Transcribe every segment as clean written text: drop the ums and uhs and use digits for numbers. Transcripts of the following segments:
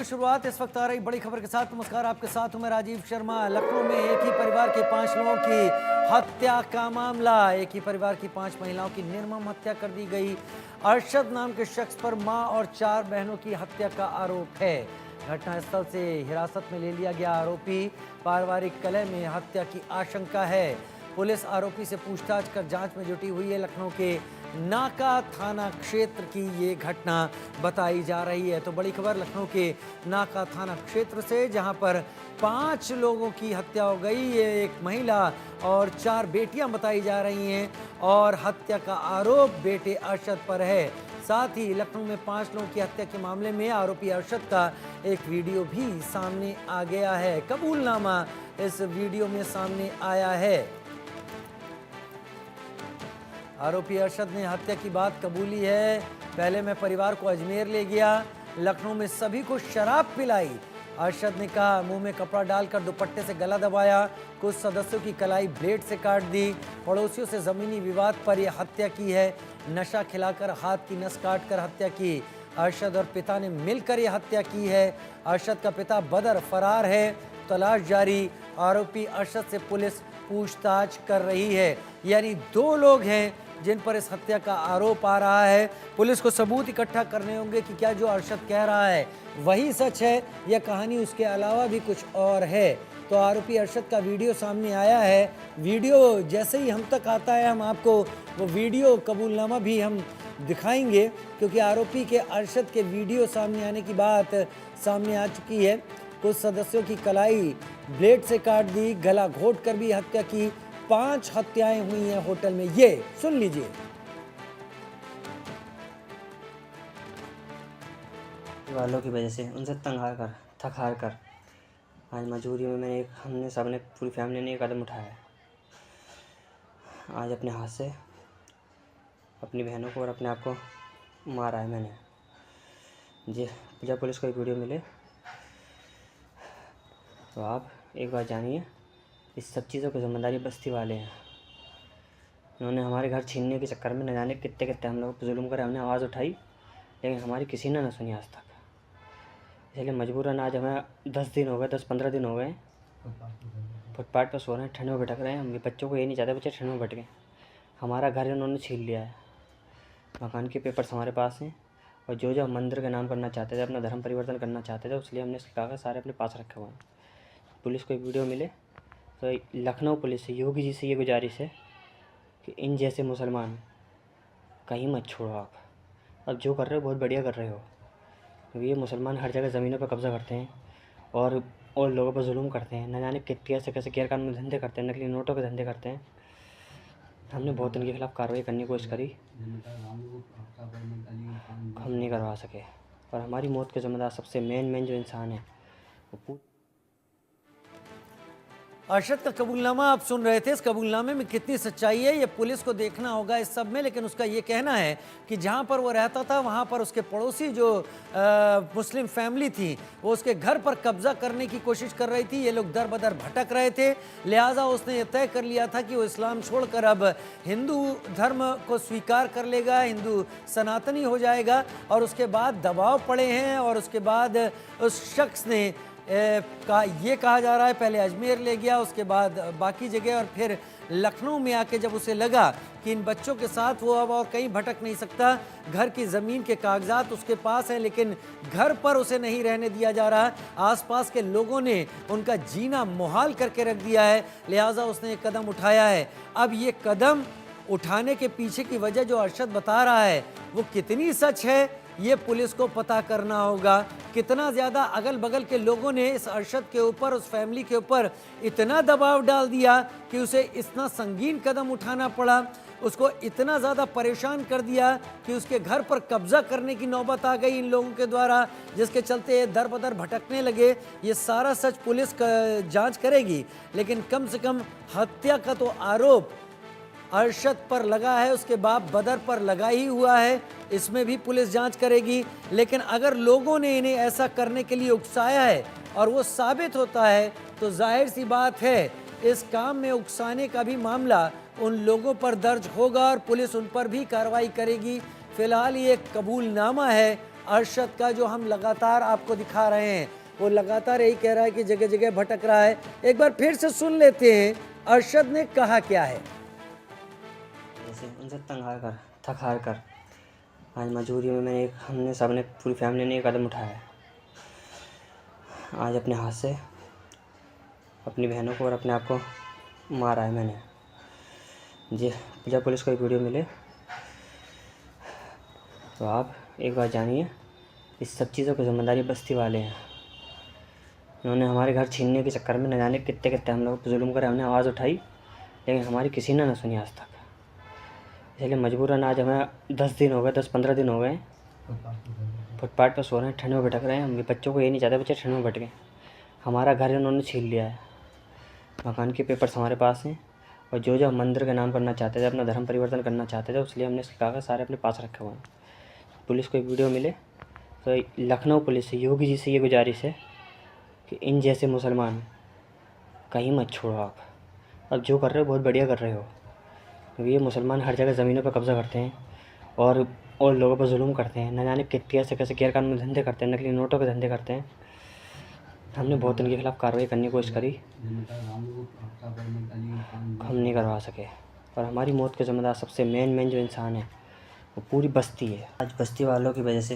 की शुरुआत इस वक्त आ रही बड़ी खबर के साथ। नमस्कार, आपके साथ हूं मैं राजीव शर्मा। लखनऊ में एक ही परिवार के 5 लोगों की हत्या का मामला। एक ही परिवार की 5 महिलाओं की निर्मम हत्या कर दी गई। अरशद नाम के शख्स पर मां और 4 बहनों की हत्या का आरोप है। घटनास्थल से हिरासत में ले लिया गया आरोपी। पारिवारिक कलह में हत्या की आशंका है। पुलिस आरोपी से पूछताछ कर जांच में जुटी हुई है। लखनऊ के नाका थाना क्षेत्र की ये घटना बताई जा रही है। तो बड़ी खबर लखनऊ के नाका थाना क्षेत्र से, जहां पर 5 लोगों की हत्या हो गई। ये एक महिला और 4 बेटियां बताई जा रही हैं और हत्या का आरोप बेटे अरशद पर है। साथ ही लखनऊ में 5 लोगों की हत्या के मामले में आरोपी अरशद का एक वीडियो भी सामने आ गया है। कबूलनामा इस वीडियो में सामने आया है। आरोपी अरशद ने हत्या की बात कबूली है। पहले मैं परिवार को अजमेर ले गया, लखनऊ में सभी को शराब पिलाई। अरशद ने कहा, मुंह में कपड़ा डालकर दुपट्टे से गला दबाया, कुछ सदस्यों की कलाई ब्लेड से काट दी। पड़ोसियों से जमीनी विवाद पर यह हत्या की है। नशा खिलाकर हाथ की नस काट कर हत्या की। अरशद और पिता ने मिलकर यह हत्या की है। अरशद का पिता बदर फरार है, तलाश जारी। आरोपी अरशद से पुलिस पूछताछ कर रही है। यानी 2 लोग हैं जिन पर इस हत्या का आरोप आ रहा है। पुलिस को सबूत इकट्ठा करने होंगे कि क्या जो अरशद कह रहा है वही सच है या कहानी उसके अलावा भी कुछ और है। तो आरोपी अरशद का वीडियो सामने आया है। वीडियो जैसे ही हम तक आता है, हम आपको वो वीडियो कबूलनामा भी हम दिखाएंगे, क्योंकि आरोपी के अरशद के वीडियो सामने आने की बात सामने आ चुकी है। कुछ सदस्यों की कलाई ब्लेड से काट दी, गला घोट कर भी हत्या की। 5 हत्याएं हुई हैं होटल में। ये सुन लीजिए। वालों की वजह से उनसे तंग हार कर, थक हार कर आज मजबूरी में हमने सबने पूरी फैमिली ने एक कदम उठाया है। आज अपने हाथ से अपनी बहनों को और अपने आप को मारा है मैंने। जी, जब पुलिस को एक वीडियो मिले तो आप एक बार जानिए, इस सब चीज़ों की जिम्मेदारी बस्ती वाले हैं। उन्होंने हमारे घर छीनने के चक्कर में न जाने कितने कितने हम लोग जुल्म करे। हमने आवाज़ उठाई लेकिन हमारी किसी ने न सुनी आज तक। इसलिए मजबूरन आज हमें 10 दिन हो गए, 10-15 दिन हो गए फुटपाथ पर सो रहे हैं, ठंड में भटक रहे हैं। हम बच्चों को ये नहीं चाहते बच्चे ठंड में भटकें। हमारा घर उन्होंने छीन लिया है। मकान के पेपर्स हमारे पास हैं और जो जो हम मंदिर का नाम करना चाहते थे, अपना धर्म परिवर्तन करना चाहते थे, इसलिए हमने इसके कागज़ सारे अपने पास रखे हुए हैं। पुलिस को एक वीडियो मिले तो लखनऊ पुलिस से, योगी जी से ये गुजारिश है कि इन जैसे मुसलमान कहीं मत छोड़ो। आप अब जो कर रहे हो बहुत बढ़िया कर रहे हो, क्योंकि ये मुसलमान हर जगह ज़मीनों पर कब्ज़ा करते हैं और लोगों पर जुल्म करते हैं। न जाने कैसे कैसे गैर कानूनी धंधे करते हैं, नकली नोटों के धंधे करते हैं। हमने बहुत इनके खिलाफ़ कार्रवाई करने की कोशिश करी, हम नहीं करवा सके। और हमारी मौत के ज़िम्मेदार सबसे मेन जो इंसान है वो अरशद का कबूलनामा आप सुन रहे थे। इस कबूलनामे में कितनी सच्चाई है ये पुलिस को देखना होगा इस सब में। लेकिन उसका ये कहना है कि जहाँ पर वो रहता था वहाँ पर उसके पड़ोसी जो मुस्लिम फैमिली थी वो उसके घर पर कब्जा करने की कोशिश कर रही थी। ये लोग दर बदर भटक रहे थे, लिहाजा उसने ये तय कर लिया था कि वो इस्लाम छोड़कर अब हिंदू धर्म को स्वीकार कर लेगा, हिंदू सनातनी हो जाएगा। और उसके बाद दबाव पड़े हैं और उसके बाद उस शख्स ने ये कहा जा रहा है पहले अजमेर ले गया, उसके बाद बाकी जगह, और फिर लखनऊ में आके जब उसे लगा कि इन बच्चों के साथ वो अब और कहीं भटक नहीं सकता, घर की ज़मीन के कागजात उसके पास हैं लेकिन घर पर उसे नहीं रहने दिया जा रहा। आसपास के लोगों ने उनका जीना मुहाल करके रख दिया है, लिहाजा उसने एक कदम उठाया है। अब ये कदम उठाने के पीछे की वजह जो अरशद बता रहा है वो कितनी सच है ये पुलिस को पता करना होगा। कितना ज़्यादा अगल बगल के लोगों ने इस अरशद के ऊपर, उस फैमिली के ऊपर इतना दबाव डाल दिया कि उसे इतना संगीन कदम उठाना पड़ा, उसको इतना ज़्यादा परेशान कर दिया कि उसके घर पर कब्जा करने की नौबत आ गई इन लोगों के द्वारा, जिसके चलते दर बदर भटकने लगे। ये सारा सच पुलिस जांच करेगी, लेकिन कम से कम हत्या का तो आरोप अरशद पर लगा है, उसके बाप बदर पर लगा ही हुआ है। इसमें भी पुलिस जांच करेगी। लेकिन अगर लोगों ने इन्हें ऐसा करने के लिए उकसाया है और वो साबित होता है तो जाहिर सी बात है इस काम में उकसाने का भी मामला उन लोगों पर दर्ज होगा और पुलिस उन पर भी कार्रवाई करेगी। फिलहाल ये कबूलनामा है अरशद का जो हम लगातार आपको दिखा रहे हैं, वो लगातार यही कह रहा है कि जगह जगह भटक रहा है। एक बार फिर से सुन लेते हैं अरशद ने कहा क्या है। जैसे उनसे तंग हार कर, थक हार कर आज मजबूरी में हमने सबने पूरी फैमिली ने एक कदम उठाया है। आज अपने हाथ से अपनी बहनों को और अपने आप को मारा है मैंने। जी, जब पुलिस को एक वीडियो मिले तो आप एक बात जानिए, इस सब चीज़ों की जिम्मेदारी बस्ती वाले हैं। उन्होंने हमारे घर छीनने के चक्कर में न जाने कितने कितने हम लोग जुल्म करे, हमने आवाज़ उठाई लेकिन हमारी किसी ने ना सुनी आज तक। इसलिए मजबूरन आज हमें 10-15 दिन हो गए फुटपाथ पर सो रहे हैं, ठंड में भटक रहे हैं। हम बच्चों को ये नहीं चाहते बच्चे ठंड में भटकें। हमारा घर इन्होंने छीन लिया है, मकान के पेपर्स हमारे पास हैं और जो हम मंदिर का नाम करना चाहते थे, अपना धर्म परिवर्तन करना चाहते थे, इसलिए हमने इसके कागज़ सारे अपने पास रखे हुए हैं। पुलिस को एक वीडियो मिले तो लखनऊ पुलिस से, योगी जी से ये गुजारिश है कि इन जैसे मुसलमान कहीं मत छोड़ो आप। अब जो कर रहे हो बहुत बढ़िया कर रहे हो, क्योंकि ये मुसलमान हर जगह ज़मीनों पर कब्ज़ा करते हैं और लोगों पर जुल्म करते हैं। न जाने कैसे कैसे गैरकानूनी धंधे करते हैं, नकली नोटों के धंधे करते हैं। हमने बहुत इनके खिलाफ़ कार्रवाई करने की कोशिश करी, हम नहीं करवा सके। और हमारी मौत के ज़िम्मेदार सबसे मेन जो इंसान है वो पूरी बस्ती है। आज बस्ती वालों की वजह से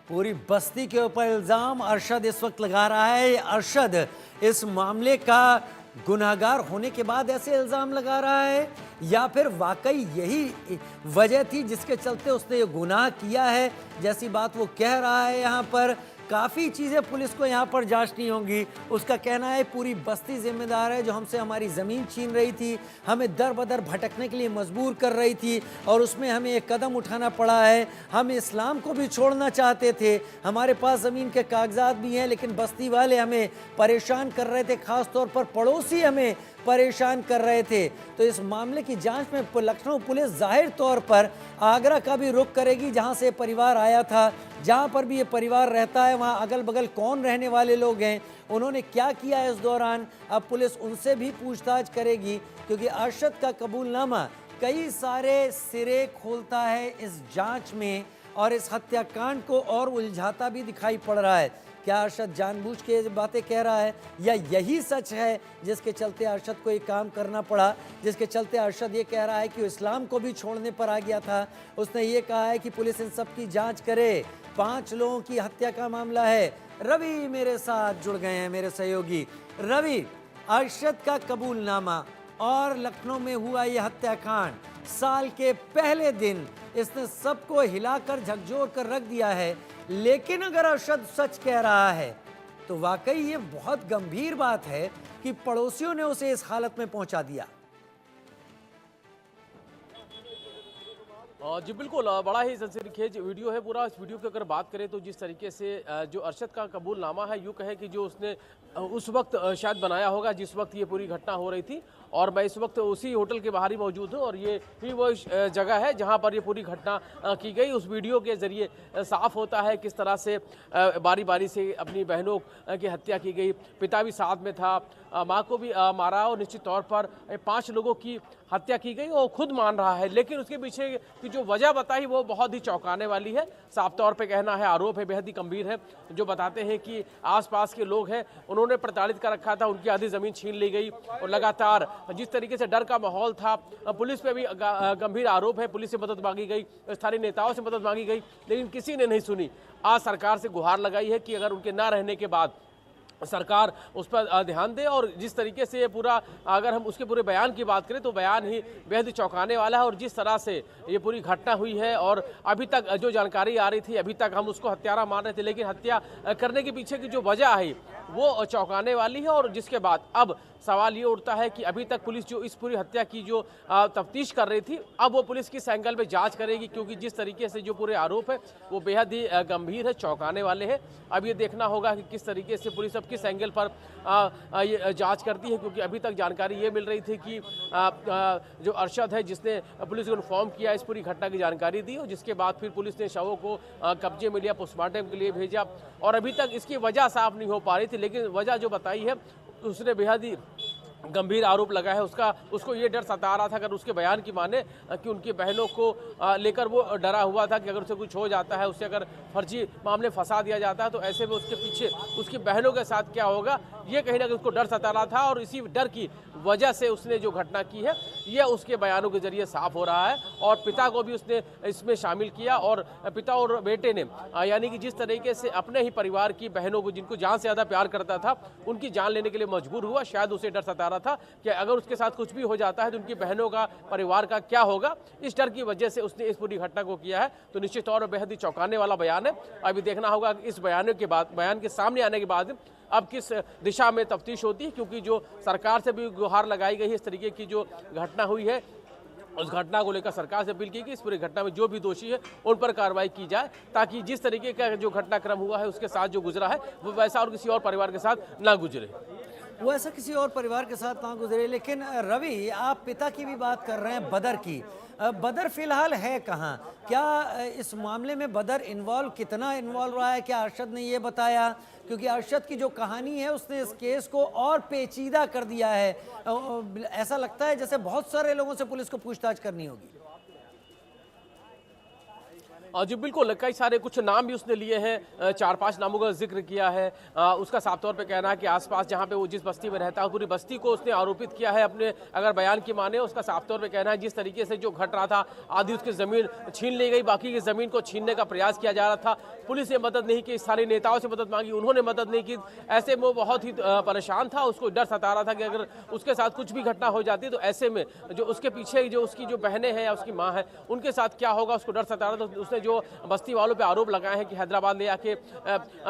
पूरी बस्ती के ऊपर इल्ज़ाम अरशद इस वक्त लगा रहा है। अरशद इस मामले का गुनाहगार होने के बाद ऐसे इल्ज़ाम लगा रहा है या फिर वाकई यही वजह थी जिसके चलते उसने ये गुनाह किया है, जैसी बात वो कह रहा है। यहाँ पर काफ़ी चीज़ें पुलिस को यहाँ पर जांचनी होंगी। उसका कहना है पूरी बस्ती जिम्मेदार है, जो हमसे हमारी ज़मीन छीन रही थी, हमें दर बदर भटकने के लिए मजबूर कर रही थी और उसमें हमें एक कदम उठाना पड़ा है। हम इस्लाम को भी छोड़ना चाहते थे, हमारे पास ज़मीन के कागजात भी हैं, लेकिन बस्ती वाले हमें परेशान कर रहे थे, ख़ास तौर पर पड़ोसी हमें परेशान कर रहे थे। तो इस मामले की जांच में लखनऊ पुलिस जाहिर तौर पर आगरा का भी रुख करेगी, जहां से परिवार आया था, जहां पर भी ये परिवार रहता है, वहां अगल बगल कौन रहने वाले लोग हैं, उन्होंने क्या किया इस दौरान। अब पुलिस उनसे भी पूछताछ करेगी, क्योंकि अरशद का कबूलनामा कई सारे सिरे खोलता है इस जांच में और इस हत्याकांड को और उलझाता भी दिखाई पड़ रहा है। क्या अरशद जानबूझ के बातें कह रहा है या यही सच है जिसके चलते अरशद को ये काम करना पड़ा, जिसके चलते अरशद ये कह रहा है कि वो इस्लाम को भी छोड़ने पर आ गया था। उसने ये कहा है कि पुलिस इन सब की जांच करे। 5 लोगों की हत्या का मामला है। रवि मेरे साथ जुड़ गए हैं, मेरे सहयोगी रवि। अरशद का कबूलनामा और लखनऊ में हुआ ये हत्याकांड, साल के पहले दिन इसने सबको हिलाकर झकझोर कर रख दिया है। लेकिन अगर अरशद सच कह रहा है तो वाकई ये बहुत गंभीर बात है कि पड़ोसियों ने उसे इस हालत में पहुंचा दिया। जी बिल्कुल, बड़ा ही सनसनीखेज वीडियो है पूरा। इस वीडियो की अगर बात करें तो जिस तरीके से जो अरशद का कबूलनामा है, यूँ कहे कि जो उसने उस वक्त शायद बनाया होगा जिस वक्त ये पूरी घटना हो रही थी, और मैं इस वक्त उसी होटल के बाहर ही मौजूद हूँ और ये ही वो जगह है जहाँ पर ये पूरी घटना की गई। उस वीडियो के ज़रिए साफ़ होता है किस तरह से बारी बारी से अपनी बहनों की हत्या की गई। पिता भी साथ में था, माँ को भी मारा और निश्चित तौर पर 5 लोगों की हत्या की गई और खुद मान रहा है। लेकिन उसके पीछे की जो वजह बताई वो बहुत ही चौंकाने वाली है। साफ तौर पे कहना है, आरोप है बेहद ही गंभीर है। जो बताते हैं कि आसपास के लोग हैं उन्होंने प्रताड़ित कर रखा था, उनकी आधी ज़मीन छीन ली गई और लगातार जिस तरीके से डर का माहौल था, पुलिस पे भी गंभीर आरोप है। पुलिस से मदद मांगी गई, स्थानीय नेताओं से मदद मांगी गई, लेकिन किसी ने नहीं सुनी। आज सरकार से गुहार लगाई है कि अगर उनके ना रहने के बाद सरकार उस पर ध्यान दे। और जिस तरीके से ये पूरा, अगर हम उसके पूरे बयान की बात करें तो बयान ही बेहद चौंकाने वाला है। और जिस तरह से ये पूरी घटना हुई है और अभी तक जो जानकारी आ रही थी, अभी तक हम उसको हत्यारा मान रहे थे, लेकिन हत्या करने के पीछे की जो वजह है वो चौंकाने वाली है। और जिसके बाद अब सवाल ये उठता है कि अभी तक पुलिस जो इस पूरी हत्या की जो तफ्तीश कर रही थी, अब वो पुलिस किस एंगल पे जांच करेगी, क्योंकि जिस तरीके से जो पूरे आरोप है वो बेहद ही गंभीर है, चौंकाने वाले हैं। अब ये देखना होगा कि किस तरीके से पुलिस अब किस एंगल पर ये जांच करती है, क्योंकि अभी तक जानकारी ये मिल रही थी कि जो अरशद है जिसने पुलिस को इन्फॉर्म किया, इस पूरी घटना की जानकारी दी और जिसके बाद फिर पुलिस ने शवों को कब्जे में लिया, पोस्टमार्टम के लिए भेजा। और अभी तक इसकी वजह साफ नहीं हो पा रही थी, लेकिन वजह जो बताई है उसने बेहद ही गंभीर आरोप लगा है उसको ये डर सता रहा था, अगर उसके बयान की माने कि उनकी बहनों को लेकर वो डरा हुआ था कि अगर उसे कुछ हो जाता है, उसे अगर फर्जी मामले फंसा दिया जाता है तो ऐसे में उसके पीछे उसकी बहनों के साथ क्या होगा, ये कहीं ना कहीं उसको डर सता रहा था। और इसी डर की वजह से उसने जो घटना की है ये उसके बयानों के जरिए साफ हो रहा है। और पिता को भी उसने इसमें शामिल किया और पिता और बेटे ने यानी कि जिस तरीके से अपने ही परिवार की बहनों को, जिनको जान से ज़्यादा प्यार करता था, उनकी जान लेने के लिए मजबूर हुआ। शायद उसे डर सता रहा था कि अगर उसके साथ कुछ भी हो जाता है तो उनकी बहनों का, परिवार का क्या होगा। इस डर की वजह से उसने इस पूरी घटना को किया है। तो निश्चित तौर पर बेहद ही चौंकाने वाला बयान है। अभी देखना होगा कि इस बयान के सामने आने के बाद अब किस दिशा में तफ्तीश होती है, क्योंकि जो सरकार से भी गुहार लगाई गई है, इस तरीके की जो घटना हुई है उस घटना को लेकर सरकार से अपील की कि इस पूरी घटना में जो भी दोषी है उन पर कार्रवाई की जाए, ताकि जिस तरीके का जो घटनाक्रम हुआ है उसके साथ जो गुजरा है वो वैसा और किसी और परिवार के साथ ना गुजरे, वो ऐसा किसी और परिवार के साथ ना गुजरे। लेकिन रवि, आप पिता की भी बात कर रहे हैं, बदर की। बदर फिलहाल है कहाँ? क्या इस मामले में बदर कितना इन्वॉल्व रहा है? क्या अरशद ने ये बताया? क्योंकि अरशद की जो कहानी है उसने इस केस को और पेचीदा कर दिया है। ऐसा लगता है जैसे बहुत सारे लोगों से पुलिस को पूछताछ करनी होगी। जी बिल्कुल, कई सारे कुछ नाम भी उसने लिए हैं, 4-5 नामों का जिक्र किया है। उसका साफ तौर पे कहना है कि आसपास जहां पे वो जिस बस्ती में रहता है पूरी बस्ती को उसने आरोपित किया है अपने, अगर बयान की माने। उसका साफ तौर पे कहना है जिस तरीके से जो घट रहा था, आधी उसकी ज़मीन छीन ली गई, बाकी की ज़मीन को छीनने का प्रयास किया जा रहा था। पुलिस ने मदद नहीं की, स्थानीय नेताओं से मदद मांगी, उन्होंने मदद नहीं की। ऐसे में वो बहुत ही परेशान था, उसको डर सता रहा था कि अगर उसके साथ कुछ भी घटना हो जाती तो ऐसे में जो उसके पीछे जो उसकी जो बहनें हैं या उसकी माँ है उनके साथ क्या होगा, उसको डर सता रहा था। उसने जो बस्ती वालों पे आरोप लगाए हैं कि हैदराबाद ले आके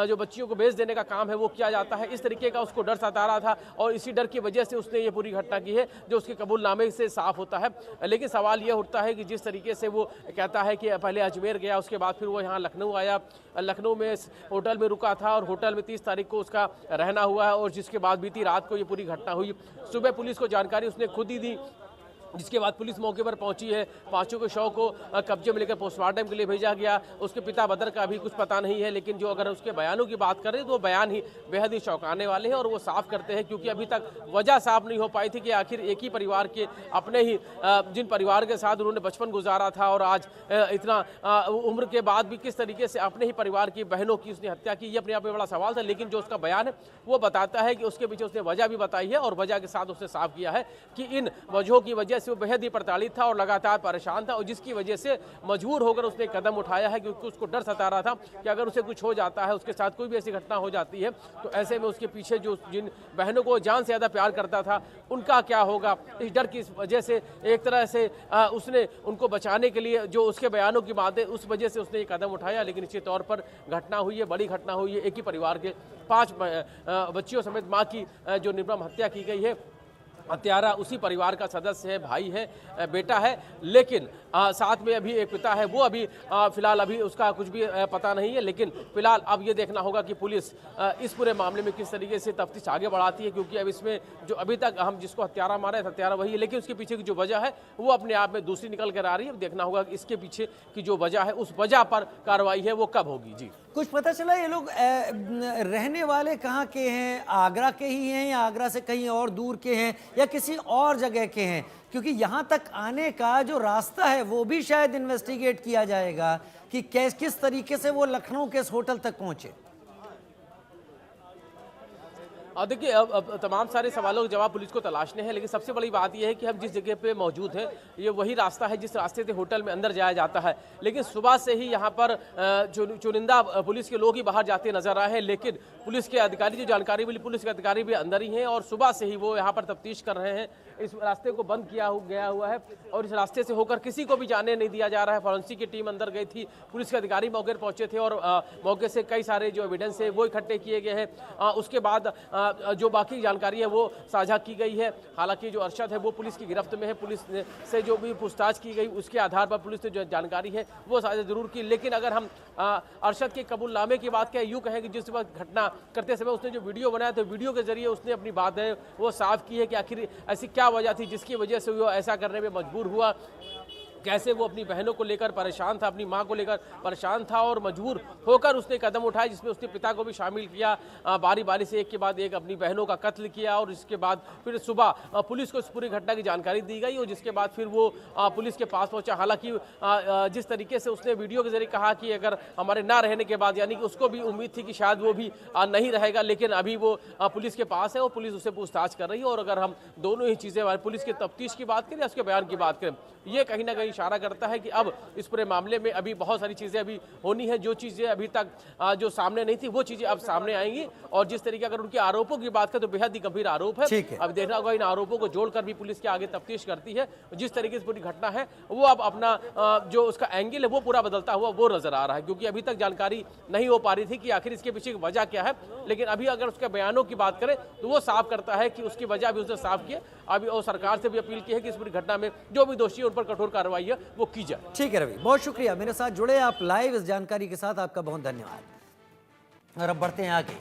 जो बच्चियों को बेच देने का काम है वो किया जाता है, इस तरीके का उसको डर सता रहा था। और इसी डर की वजह से उसने ये पूरी घटना की है, जो उसके कबूलनामे से साफ होता है। लेकिन सवाल ये उठता है कि जिस तरीके से वो कहता है कि पहले अजमेर गया, उसके बाद फिर वो यहाँ लखनऊ आया, लखनऊ में होटल में रुका था और होटल में 30 तारीख को उसका रहना हुआ है, और जिसके बाद बीती रात को ये पूरी घटना हुई। सुबह पुलिस को जानकारी उसने खुद ही दी, जिसके बाद पुलिस मौके पर पहुंची है। पांचों के शव को कब्जे में लेकर पोस्टमार्टम के लिए भेजा गया। उसके पिता बदर का भी कुछ पता नहीं है, लेकिन जो अगर उसके बयानों की बात करें तो वो बयान ही बेहद ही चौंकाने वाले हैं और वो साफ करते हैं, क्योंकि अभी तक वजह साफ नहीं हो पाई थी कि आखिर एक ही परिवार के अपने ही जिन परिवार के साथ उन्होंने बचपन गुजारा था और आज इतना उम्र के बाद भी किस तरीके से अपने ही परिवार की बहनों की उसने हत्या की, ये अपने आप में बड़ा सवाल था। लेकिन जो उसका बयान है वो बताता है कि उसके पीछे उसने वजह भी बताई है और वजह के साथ उसने साफ किया है कि इन वजहों की वजह से वो बेहद ही प्रताड़ित था और लगातार परेशान था, और जिसकी वजह से मजबूर होकर उसने कदम उठाया है, क्योंकि उसको डर सता रहा था कि अगर उसे कुछ हो जाता है, उसके साथ कोई भी ऐसी घटना हो जाती है तो ऐसे में उसके पीछे जो जिन बहनों को जान से ज़्यादा प्यार करता था उनका क्या होगा। इस डर की वजह से एक तरह से उसने उनको बचाने के लिए जो उसके बयानों की बात है उस वजह से उसने ये कदम उठाया। लेकिन निश्चित तौर पर घटना हुई है, बड़ी घटना हुई है। एक ही परिवार के 5 बच्चियों समेत माँ की जो निर्मम हत्या की गई है। हत्यारा उसी परिवार का सदस्य है, भाई है, बेटा है, लेकिन साथ में अभी एक पिता है, वो अभी फिलहाल अभी उसका कुछ भी पता नहीं है। लेकिन फिलहाल अब ये देखना होगा कि पुलिस इस पूरे मामले में किस तरीके से तफ्तीश आगे बढ़ाती है, क्योंकि अब इसमें जो अभी तक हम जिसको हत्यारा मारा है हत्यारा वही है, लेकिन उसके पीछे की जो वजह है वो अपने आप में दूसरी निकल कर आ रही है। अब देखना होगा कि इसके पीछे की जो वजह है उस वजह पर कार्रवाई है वो कब होगी। जी कुछ पता चला ये लोग रहने वाले कहाँ के हैं? आगरा के ही हैं या आगरा से कहीं और दूर के हैं या किसी और जगह के हैं? क्योंकि यहाँ तक आने का जो रास्ता है वो भी शायद इन्वेस्टिगेट किया जाएगा कि किस तरीके से वो लखनऊ के इस होटल तक पहुँचे। देखिए अब तमाम सारे सवालों के जवाब पुलिस को तलाशने हैं, लेकिन सबसे बड़ी बात यह है कि हम जिस जगह पे मौजूद हैं ये वही रास्ता है जिस रास्ते से होटल में अंदर जाया जाता है। लेकिन सुबह से ही यहाँ पर चुनिंदा पुलिस के लोग ही बाहर जाते नजर आए हैं, लेकिन पुलिस के अधिकारी जो जानकारी मिली, पुलिस के अधिकारी भी अंदर ही हैं और सुबह से ही वो यहाँ पर तफ्तीश कर रहे हैं। इस रास्ते को बंद किया गया हुआ है और इस रास्ते से होकर किसी को भी जाने नहीं दिया जा रहा है। फॉरेंसिक की टीम अंदर गई थी, पुलिस के अधिकारी मौके पर पहुंचे थे और मौके से कई सारे जो एविडेंस है वो इकट्ठे किए गए हैं। उसके बाद जो बाकी जानकारी है वो साझा की गई है। हालांकि जो अरशद है वो पुलिस की गिरफ्त में है, पुलिस से जो भी पूछताछ की गई उसके आधार पर पुलिस ने जो जानकारी है वो साझा जरूर की। लेकिन अगर हम अरशद के कबूलनामे की बात करें, यूँ कहें कि जिस वक्त घटना करते समय उसने जो वीडियो बनाया तो वीडियो के जरिए उसने अपनी बात है वो साफ की है कि आखिर ऐसी क्या वजह थी जिसकी वजह से वो ऐसा करने में मजबूर हुआ। कैसे वो अपनी बहनों को लेकर परेशान था, अपनी मां को लेकर परेशान था और मजबूर होकर उसने कदम उठाए, जिसमें उसने पिता को भी शामिल किया। बारी बारी से एक के बाद एक अपनी बहनों का कत्ल किया और इसके बाद फिर सुबह पुलिस को इस पूरी घटना की जानकारी दी गई और जिसके बाद फिर वो पुलिस के पास पहुंचा। हालांकि जिस तरीके से उसने वीडियो के जरिए कहा कि अगर हमारे ना रहने के बाद, यानी कि उसको भी उम्मीद थी कि शायद वो भी नहीं रहेगा, लेकिन अभी वो पुलिस के पास है और पुलिस उससे पूछताछ कर रही है। और अगर हम दोनों ही चीज़ें पुलिस की तफ्तीश की बात करें या उसके बयान की बात करें, ये कहीं ना कहीं इशारा करता है कि अब इस पूरे मामले में अभी बहुत सारी चीज़ें अभी होनी है। जो चीज़ें अभी तक जो सामने नहीं थी वो चीज़ें अब सामने आएंगी। और जिस तरीके अगर उनके आरोपों की बात करें तो बेहद ही गंभीर आरोप है। ठीक है। अब देखना होगा इन आरोपों को जोड़कर भी पुलिस के आगे तफ्तीश करती है। जिस तरीके से पूरी घटना है वो अब अपना जो उसका एंगल है वो पूरा बदलता हुआ वो नजर आ रहा है, क्योंकि अभी तक जानकारी नहीं हो पा रही थी कि आखिर इसके पीछे की वजह क्या है। लेकिन अभी अगर उसके बयानों की बात करें तो वो साफ करता है कि उसकी वजह भी उसने साफ की है। अभी और सरकार से भी अपील की है कि इस पूरी घटना में जो भी दोषी है उन पर कठोर कार्रवाई है वो की जाए। ठीक है रवि, बहुत शुक्रिया मेरे साथ जुड़े आप लाइव इस जानकारी के साथ, आपका बहुत धन्यवाद। और अब बढ़ते हैं आगे।